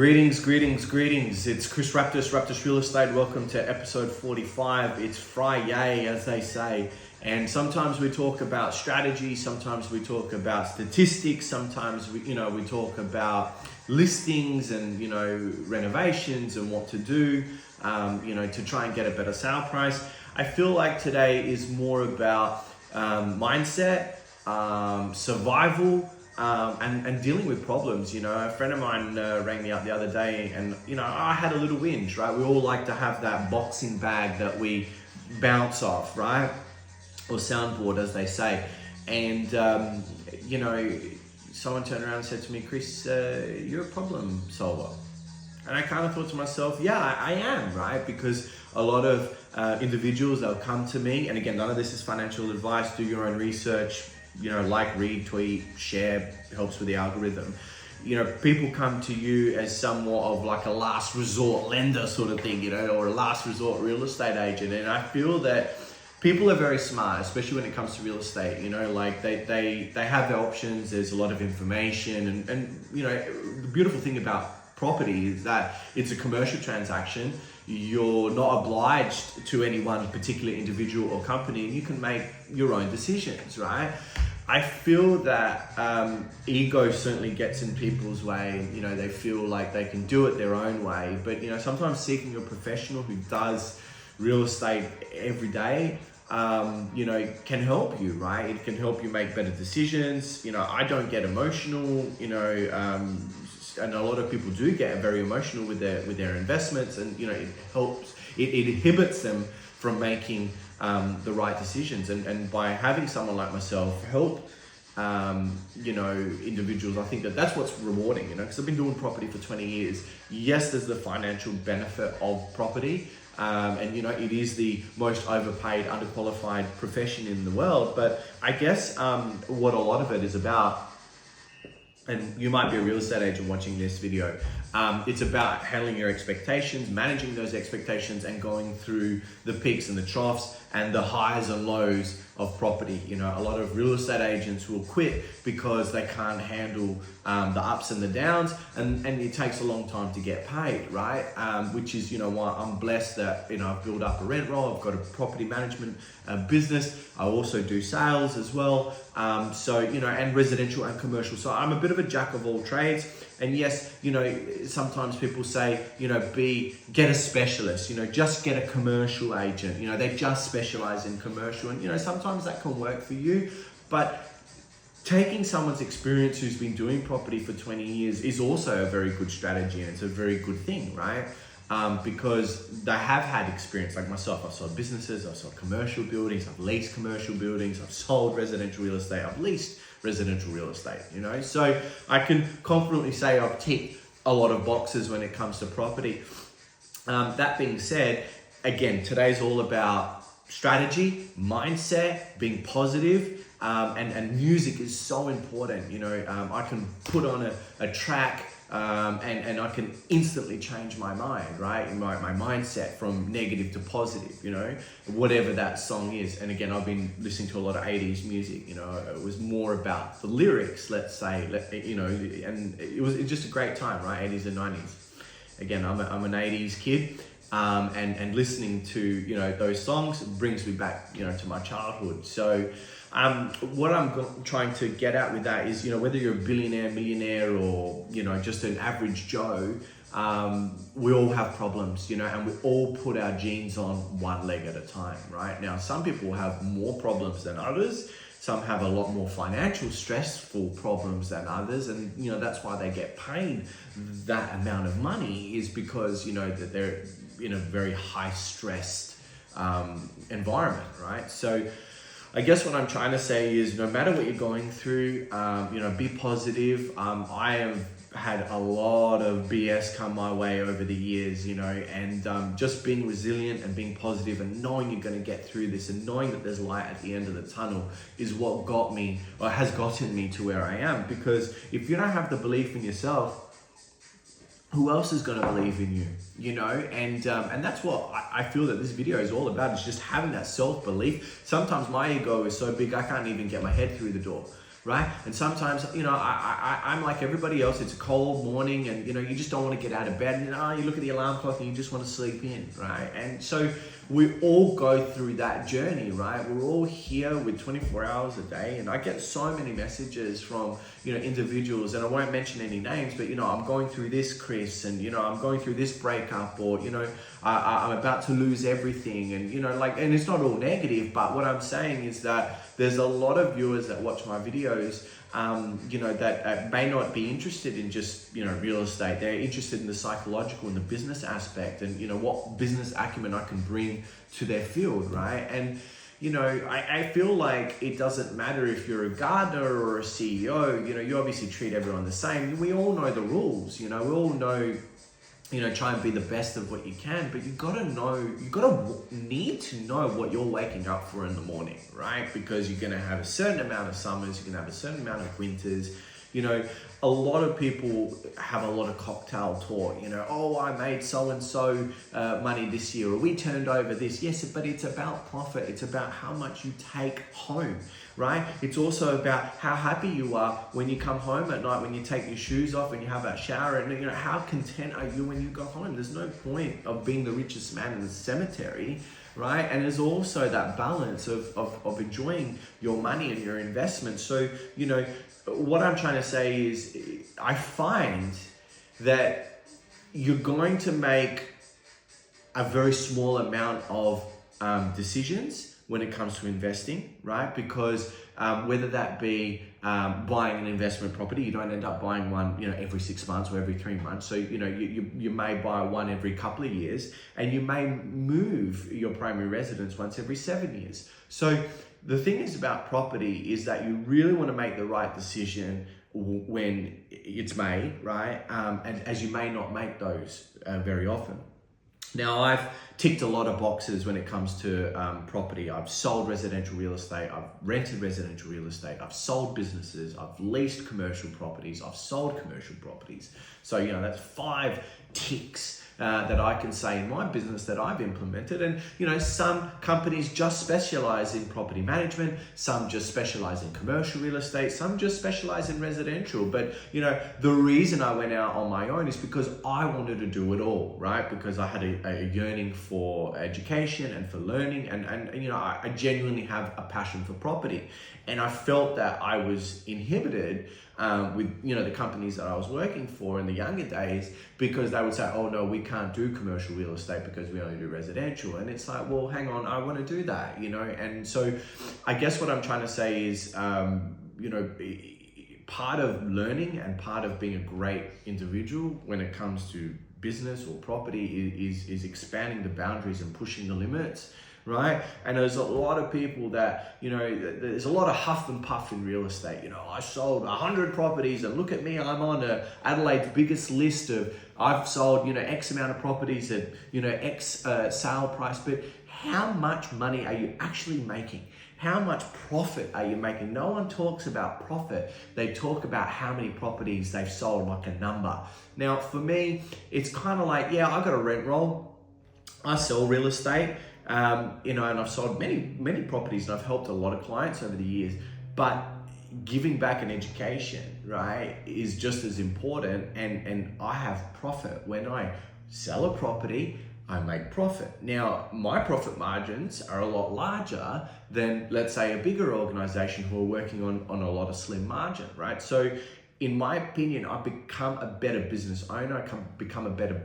Greetings. It's Chris Raptus Real Estate. Welcome to episode 45. It's Friday, as they say. And sometimes we talk about strategy, sometimes we talk about statistics, sometimes we talk about listings and, renovations and what to do, to try and get a better sale price. I feel like today is more about mindset, survival, and dealing with problems. A friend of mine rang me up the other day and, I had a little whinge, right? We all like to have that boxing bag that we bounce off, right? Or soundboard, as they say. And, someone turned around and said to me, Chris, you're a problem solver. And I kind of thought to myself, yeah, I am, right? Because a lot of individuals, they'll come to me, and again, none of this is financial advice. Do your own research. Like, read, tweet, share, helps with the algorithm. People come to you as somewhat of like a last resort lender sort of thing, or a last resort real estate agent. And I feel that people are very smart, especially when it comes to real estate. Like they have their options. There's a lot of information, and the beautiful thing about property is that it's a commercial transaction. You're not obliged to any one particular individual or company, and you can make your own decisions, right? I feel that ego certainly gets in people's way. They feel like they can do it their own way, but sometimes seeking a professional who does real estate every day, can help you, right? It can help you make better decisions. I don't get emotional, and a lot of people do get very emotional with their investments, and it inhibits them from making the right decisions. And by having someone like myself help individuals, I think that's what's rewarding, because I've been doing property for 20 years. Yes, there's the financial benefit of property, and it is the most overpaid, underqualified profession in the world. But I guess what a lot of it is about, and you might be a real estate agent watching this video, it's about handling your expectations, managing those expectations, and going through the peaks and the troughs and the highs and lows of property. A lot of real estate agents will quit because they can't handle the ups and the downs, and it takes a long time to get paid, right? Which is why I'm blessed that I've built up a rent roll. I've got a property management business. I also do sales as well, and residential and commercial. So I'm a bit of a jack of all trades. And yes, sometimes people say, get a specialist, just get a commercial agent. They just specialize in commercial, and sometimes that can work for you. But taking someone's experience who's been doing property for 20 years is also a very good strategy, and it's a very good thing, right? Because they have had experience. Like myself, I've sold businesses, I've sold commercial buildings, I've leased commercial buildings, I've sold residential real estate, I've leased residential real estate, so I can confidently say I've ticked a lot of boxes when it comes to property. That being said, again, today's all about strategy, mindset, being positive, and music is so important. I can put on a track, and I can instantly change my mind, right? My mindset from negative to positive, whatever that song is. And again, I've been listening to a lot of 80s music, it was more about the lyrics, let's say, and it's just a great time, right? 80s and 90s. Again, I'm an 80s kid, and listening to, those songs brings me back, to my childhood. So, what I'm trying to get at with that is, whether you're a billionaire, millionaire, or, just an average Joe, we all have problems, and we all put our jeans on one leg at a time, right? Now, some people have more problems than others. Some have a lot more financial stressful problems than others. And, that's why they get paid that amount of money, is because, that they're in a very high stressed environment, right? So I guess what I'm trying to say is, no matter what you're going through, be positive. I have had a lot of BS come my way over the years, and just being resilient and being positive and knowing you're going to get through this and knowing that there's light at the end of the tunnel is what got me, or has gotten me to where I am. Because if you don't have the belief in yourself, who else is going to believe in you, and that's what I feel that this video is all about, is just having that self-belief. Sometimes my ego is so big, I can't even get my head through the door, right? And sometimes, I'm like everybody else. It's a cold morning and, you just don't want to get out of bed. And, you look at the alarm clock and you just want to sleep in, right? And so we all go through that journey, right? We're all here with 24 hours a day. And I get so many messages from, individuals, and I won't mention any names, but, I'm going through this, Chris, and, I'm going through this breakup, or, I'm about to lose everything. And, and it's not all negative, but what I'm saying is that there's a lot of viewers that watch my videos, that may not be interested in just, real estate. They're interested in the psychological and the business aspect and, what business acumen I can bring to their field, right? And, I feel like it doesn't matter if you're a gardener or a CEO, you obviously treat everyone the same. We all know the rules, we all know, try and be the best of what you can, but need to know what you're waking up for in the morning, right? Because you're going to have a certain amount of summers, you're going to have a certain amount of winters. A lot of people have a lot of cocktail talk, I made so-and-so money this year, or we turned over this. Yes, but it's about profit. It's about how much you take home, right? It's also about how happy you are when you come home at night, when you take your shoes off and you have that shower, and how content are you when you go home? There's no point of being the richest man in the cemetery, right? And there's also that balance of enjoying your money and your investment. So, what I'm trying to say is I find that you're going to make a very small amount of decisions when it comes to investing, right? Because whether that be buying an investment property, you don't end up buying one, every 6 months or every 3 months. So, you may buy one every couple of years, and you may move your primary residence once every 7 years. So the thing is about property is that you really want to make the right decision when it's made, right? And as you may not make those very often. Now, I've ticked a lot of boxes when it comes to property. I've sold residential real estate. I've rented residential real estate. I've sold businesses. I've leased commercial properties. I've sold commercial properties. So, that's 5 ticks that I can say in my business that I've implemented. And, some companies just specialize in property management. Some just specialize in commercial real estate. Some just specialize in residential. But, the reason I went out on my own is because I wanted to do it all, right? Because I had a yearning for education and for learning. And I genuinely have a passion for property. And I felt that I was inhibited with the companies that I was working for in the younger days, because they would say, oh no, we can't do commercial real estate because we only do residential. And it's like, well, hang on, I want to do that, and so I guess what I'm trying to say is, part of learning and part of being a great individual when it comes to business or property is expanding the boundaries and pushing the limits, right? And there's a lot of people that, there's a lot of huff and puff in real estate. I sold 100 properties and look at me, I'm on Adelaide's biggest list of, I've sold, X amount of properties at, X sale price. But how much money are you actually making? How much profit are you making? No one talks about profit. They talk about how many properties they've sold, like a number. Now, for me, it's kind of like, yeah, I got a rent roll. I sell real estate. And I've sold many properties, and I've helped a lot of clients over the years, but giving back an education, right, is just as important. And I have profit. When I sell a property, I make profit. Now, my profit margins are a lot larger than, let's say, a bigger organization who are working on a lot of slim margin, right? So in my opinion, I've become a better business owner. I can become a better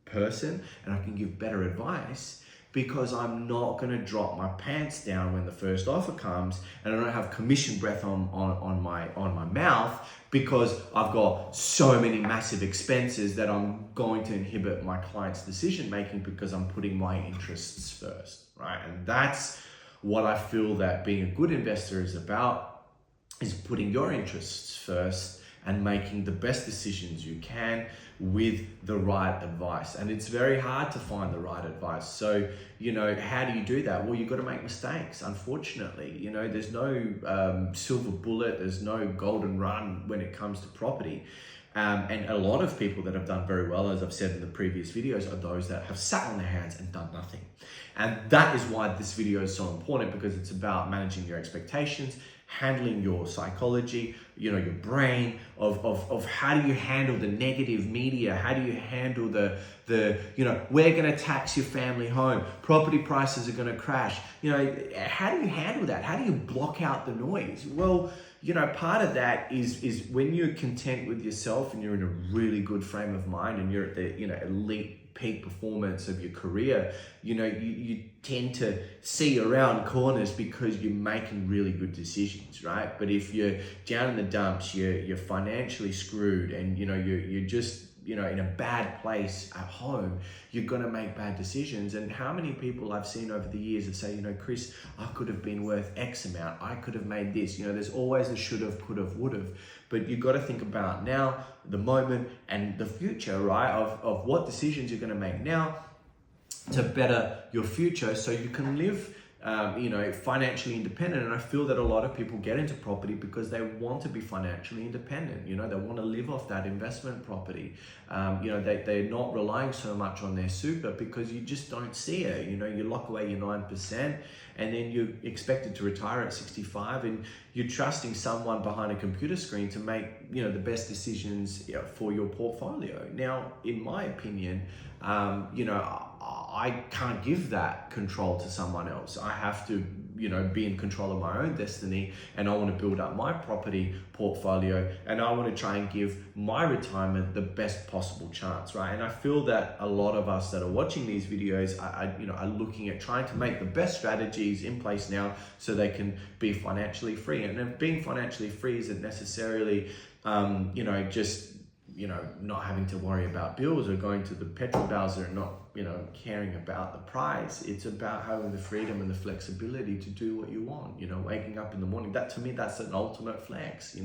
person, and I can give better advice, because I'm not going to drop my pants down when the first offer comes, and I don't have commission breath on my mouth, because I've got so many massive expenses that I'm going to inhibit my client's decision making, because I'm putting my interests first, right? And that's what I feel that being a good investor is about, is putting your interests first and making the best decisions you can with the right advice. And it's very hard to find the right advice. So, how do you do that? Well, you've got to make mistakes, unfortunately. There's no silver bullet, there's no golden run when it comes to property. And a lot of people that have done very well, as I've said in the previous videos, are those that have sat on their hands and done nothing. And that is why this video is so important, because it's about managing your expectations, handling your psychology, your brain, of how do you handle the negative media, how do you handle the we're going to tax your family home, property prices are going to crash. How do you handle that? How do you block out the noise? Well, part of that is when you're content with yourself and you're in a really good frame of mind and you're at the elite peak performance of your career, you tend to see around corners because you're making really good decisions, right? But if you're down in the dumps, you're financially screwed, and you're just in a bad place at home, you're going to make bad decisions. And how many people I've seen over the years that say, Chris, I could have been worth X amount, I could have made this. There's always a should have, could have, would have. But you've got to think about now, the moment, and the future, right? Of what decisions you're going to make now to better your future, so you can live financially independent. And I feel that a lot of people get into property because they want to be financially independent. They want to live off that investment property. They're not relying so much on their super because you just don't see it. You lock away your 9% and then you're expected to retire at 65, and you're trusting someone behind a computer screen to make, the best decisions for your portfolio. Now, in my opinion, I can't give that control to someone else. I have to, be in control of my own destiny, and I want to build up my property portfolio, and I want to try and give my retirement the best possible chance, right? And I feel that a lot of us that are watching these videos are looking at trying to make the best strategies in place now so they can be financially free. And then being financially free isn't necessarily, just not having to worry about bills or going to the petrol bowser and not, caring about the price. It's about having the freedom and the flexibility to do what you want, waking up in the morning. That, to me, that's an ultimate flex,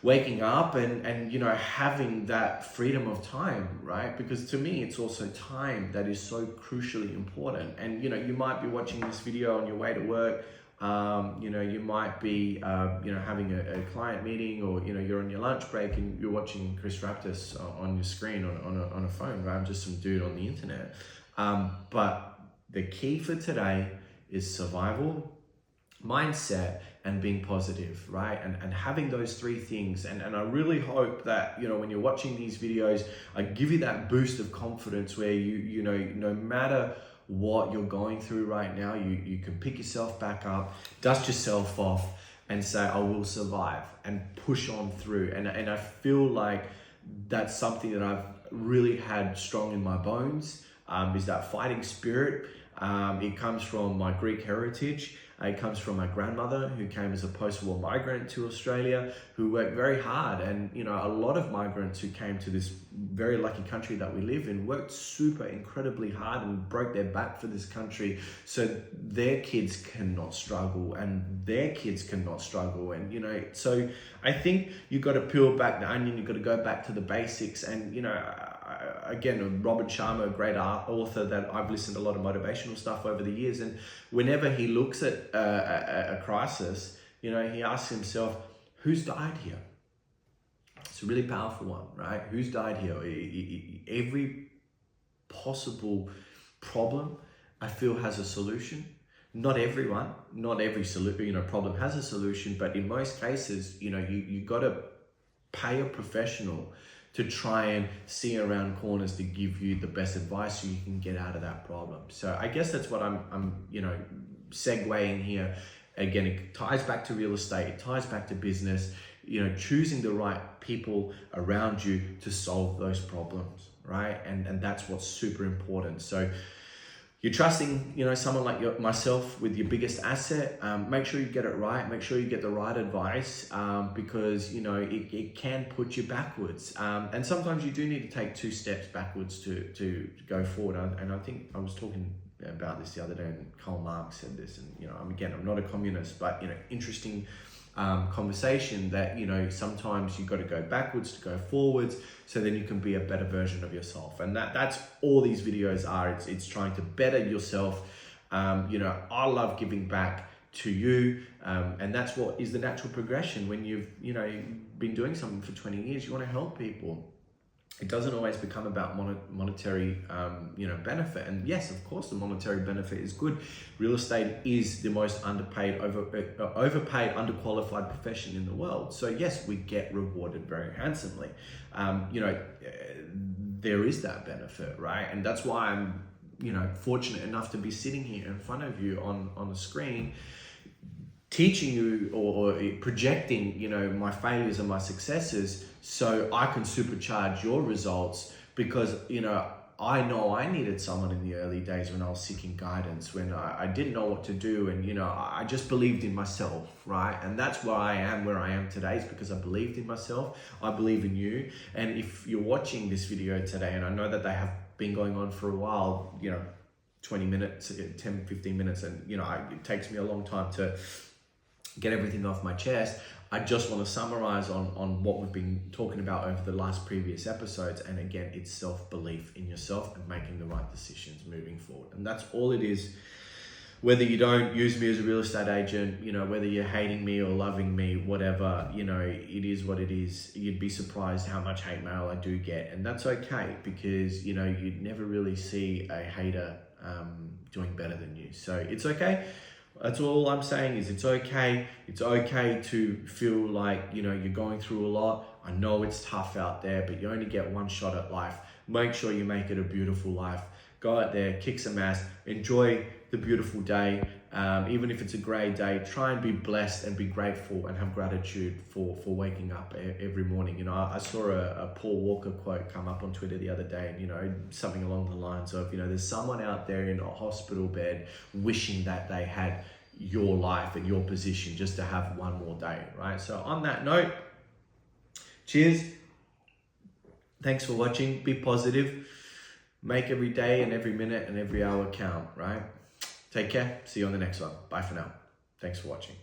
waking up and having that freedom of time, right? Because to me, it's also time that is so crucially important. And, you might be watching this video on your way to work. You might be, having a client meeting, or, you're on your lunch break and you're watching Chris Raptis on your screen on a phone, right? I'm just some dude on the internet. But the key for today is survival, mindset, and being positive, right? And having those three things. And I really hope that, when you're watching these videos, I give you that boost of confidence where no matter what you're going through right now, you can pick yourself back up, dust yourself off, and say, I will survive, and push on through. And I feel like that's something that I've really had strong in my bones, is that fighting spirit. It comes from my Greek heritage. It comes from my grandmother, who came as a post-war migrant to Australia, who worked very hard. And, a lot of migrants who came to this very lucky country that we live in worked super incredibly hard and broke their back for this country so their kids cannot struggle and their kids cannot struggle. And, so I think you've got to peel back the onion. You've got to go back to the basics. And, again, Robert Sharma, a great author that I've listened to a lot of motivational stuff over the years. And whenever he looks at a crisis, he asks himself, who's died here? It's a really powerful one, right? Who's died here? Every possible problem, I feel, has a solution. Not every problem has a solution, but in most cases, you got to pay a professional to try and see around corners to give you the best advice so you can get out of that problem. So I guess that's what I'm segueing here. Again, it ties back to real estate, it ties back to business, choosing the right people around you to solve those problems, right? And that's what's super important. So you're trusting, someone like myself with your biggest asset. Make sure you get it right. Make sure you get the right advice, because it can put you backwards. And sometimes you do need to take 2 steps backwards to go forward. And I think I was talking about this the other day, and Karl Marx said this. And I'm not a communist, but interesting conversation that sometimes you've got to go backwards to go forwards, so then you can be a better version of yourself. And that's all these videos are. It's trying to better yourself. I love giving back to you, and that's what is the natural progression when you've been doing something for 20 years. You want to help people. it doesn't always become about monetary, benefit. And yes, of course, the monetary benefit is good. Real estate is the most overpaid, underqualified profession in the world. So yes, we get rewarded very handsomely. There is that benefit, right? And that's why I'm, fortunate enough to be sitting here in front of you on the screen, teaching you or projecting, my failures and my successes, so I can supercharge your results. Because, I know I needed someone in the early days when I was seeking guidance, when I didn't know what to do. And, I just believed in myself, right? And that's why I am where I am today, is because I believed in myself. I believe in you. And if you're watching this video today, and I know that they have been going on for a while, 20 minutes, 10, 15 minutes, and, it takes me a long time to get everything off my chest. I just want to summarize on what we've been talking about over the last previous episodes. And again, it's self-belief in yourself and making the right decisions moving forward. And that's all it is. Whether you don't use me as a real estate agent, whether you're hating me or loving me, whatever, it is what it is. You'd be surprised how much hate mail I do get. And that's okay, because, you'd never really see a hater doing better than you. So it's okay. That's all I'm saying, is it's okay. It's okay to feel like, you're going through a lot. I know it's tough out there, but you only get one shot at life. Make sure you make it a beautiful life. Go out there, kick some ass, enjoy the beautiful day. Even if it's a grey day, try and be blessed and be grateful and have gratitude for waking up every morning. I saw a Paul Walker quote come up on Twitter the other day, and, something along the lines of, there's someone out there in a hospital bed wishing that they had your life and your position just to have one more day, right? So on that note, cheers. Thanks for watching. Be positive. Make every day and every minute and every hour count, right? Take care. See you on the next one. Bye for now. Thanks for watching.